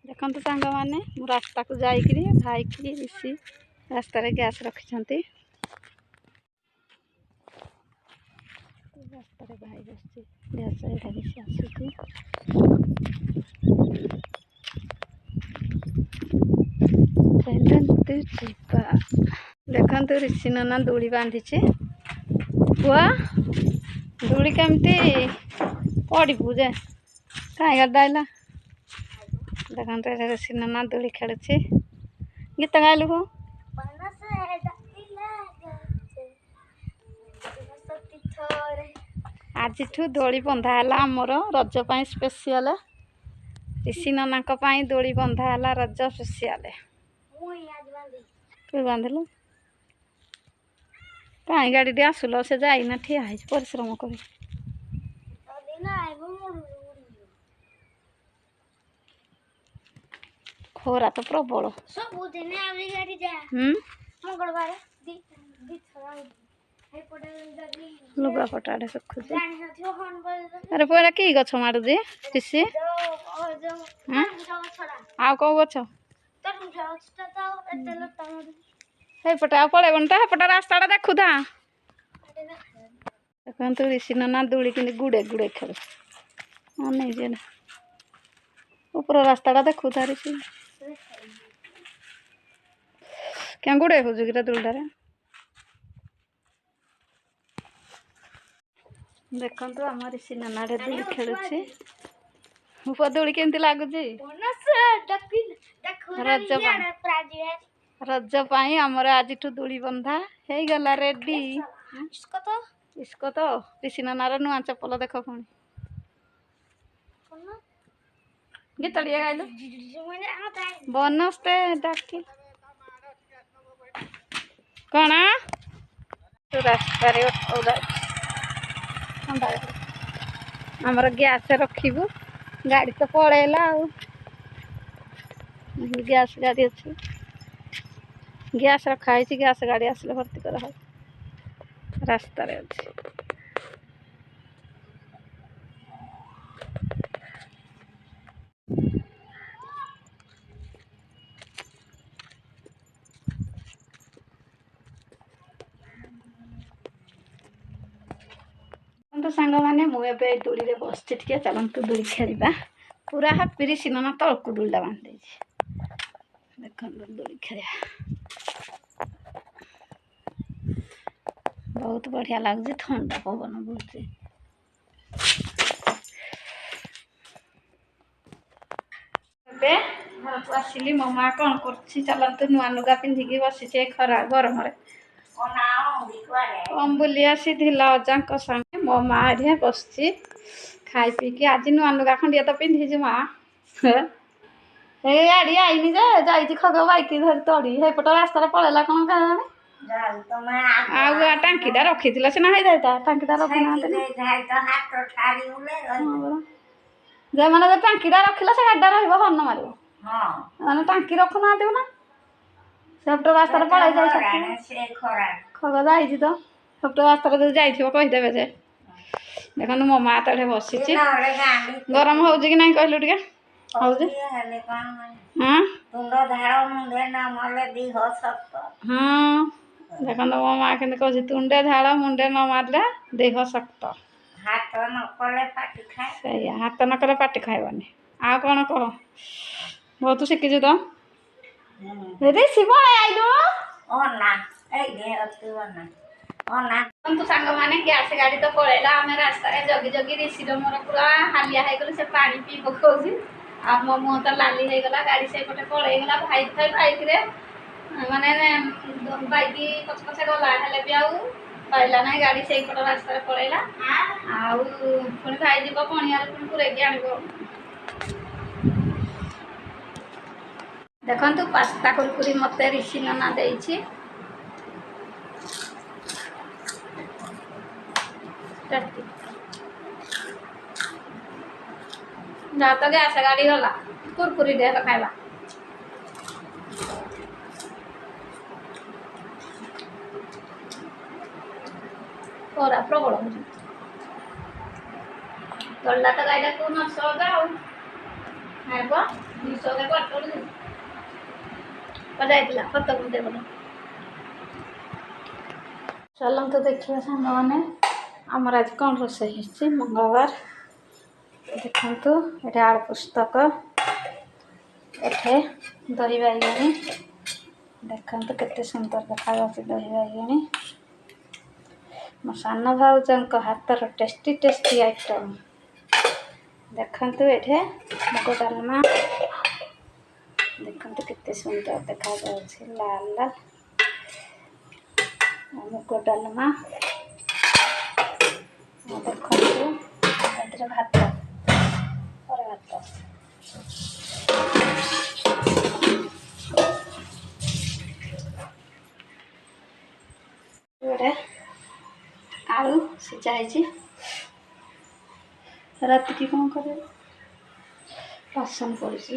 देखो सांग मैंने मु रास्ता को जाइकरी भाई की ऋषि रास्ता रे गैस रखिछंती रास्ता रे भाई बसची गैस रे ऋषि आसुची चलंतु जीवा देखंतु ऋषि नना दूली बांधीचे बुआ दूली केमती पड़ी पूजे काई गदाइला देखंतु ऋषि नना दूली खेलुची गीत गाइलु को आज दोली बंधा है आमर रज पाई स्पेशल ऋषि नना दोली बंधा है रज स्पेशल तू बांधलु कहीं गाड़ी टे आसुल से जाइना ठिया है परिश्रम कर खोरा तो प्रबल लुगा पटाड़े सुखुचे अरे पहला कि गछ मारुजी ऋषि आउ कौ गछ पटे पड़ेबन तो पटा रास्ता देखु था देखु ऋषि नना दूली कि गुड़े गुड़े खेल नहीं ऊपर रास्ता देखु था ऋषि क्या गुड़े हो जुगिरा दूलटारे देखो आम ऋषि नना दूली खेलुची ऊपर दूली केमती लगुच रज पाई आमर आज दूली बंधा हो गला रेडी इसको तो ऋषि ननार नुआ चपल देख पुणी गीत टे गाइलु बनस्ते डाकी कौन रास्ता आमर गैस रखिबू गाड़ी तो पड़ेला गैस गाड़ी अच्छी गैस रखाई गैस गाड़ी आसले भर्ती करा रास्ता रे अच्छी तो सांग मैंने मुझे दूली रे बस टे चलतु दूली खेलवा पूरा हापी ऋषि नना तलकू दूलीटा बांधे देख दूली खेल बहुत बढ़िया लगुच ठंडा पवन बहुत घर को आसिली मो माँ कौन कर चलतु नुआ लुगा पिंधिकी बसी खरा गरम बुली आसी ढिला अजा संगे मो माँ एरिया बस खाई पीकी आज नुआ लुगा खंडिया तो पिंधि माँ गाड़ी आईनी जे खग बैक धरी तड़ी हेपट रास्ता पड़ेला कौन क्या टांकीटा रखी सीना हो टांकीटा रखी जे मैंने टांकीटा रखिला से गाड़ी रहा हर्न मार मैंने टांकी रखु ना ना सेपट रास्ता पड़े जाए खग जाइए तो सेपट रास्ता जाइए कहीदेवे जे देखो मो माँ तड़े बसी गरम हो कि नहीं कहलु टे हाँ देखो मो माँ के कह तुंडे झाड़ मुंडे न मारे देह शक्त हाथ न कले पाटी खाइबनी आ कौन कह बहुत शिखीचु तो ऋषि पलू सांग मैंने गैस गाड़ी तो पड़ेगा आम रास्ता जगी जगी ऋषि मोर पूरा हालिया हो से पानी पी पकाऊँ आ मो मुह तो लाली हो गला गाड़ी से पटे पलैगला भाई थे बाइक रे माने बाइक पछ पछे गला हेले भी आउ पाइला ना गाड़ी से पट रास्ता पलैला आउ पुणी भाई जीव पणियार पुणी पूरेकी आनिब देखु पास्ता कुरकुरी मत ऋषि नना देछि जा तो गैस गाड़ी गला कुरकुरी दे खाइबा पूरा प्रबल तल्ला तो गाइडा को नष्ट हो जाओ ଆଇବ ନିଶୋରେ କରିଦେଲୁ ଯାଇଥିଲା ଫଟୋ ଦେବ ଚାଲନ୍ତୁ ଦେଖିବା ସାଙ୍ଗମାନେ ଆମର ଆଜି କ'ଣ ରୋଷେଇ ହେଇଛି ମଙ୍ଗଳବାର ଦେଖନ୍ତୁ ଏଠି ଆଳୁ ପୁସ୍ତକ ଏଠି ଦହି ବାଇଗଣି ଦେଖନ୍ତୁ କେତେ ସୁନ୍ଦର ଦେଖାଯାଉଛି ଦହି ବାଇଗଣି ମୋ ସାନ ଭାଉଜଙ୍କ ହାତର ଟେଷ୍ଟି ଆଇଟମ୍ ଦେଖନ୍ତୁ ଏଠି ମୁଗ ଡାଲମା ଦେଖନ୍ତୁ କେତେ ସୁନ୍ଦର ଦେଖାଯାଉଛି ଲାଲ ଲାଲ ମୁଗ ଡାଲମା ଦେଖନ୍ତୁ ଏଥିରେ ଭାତ ଭାତ ଗୋଟେ ଆଳୁ ସିଝା ହେଇଛି ରାତିକି କ'ଣ କରିବ ବାସନ ପଡ଼ିଛି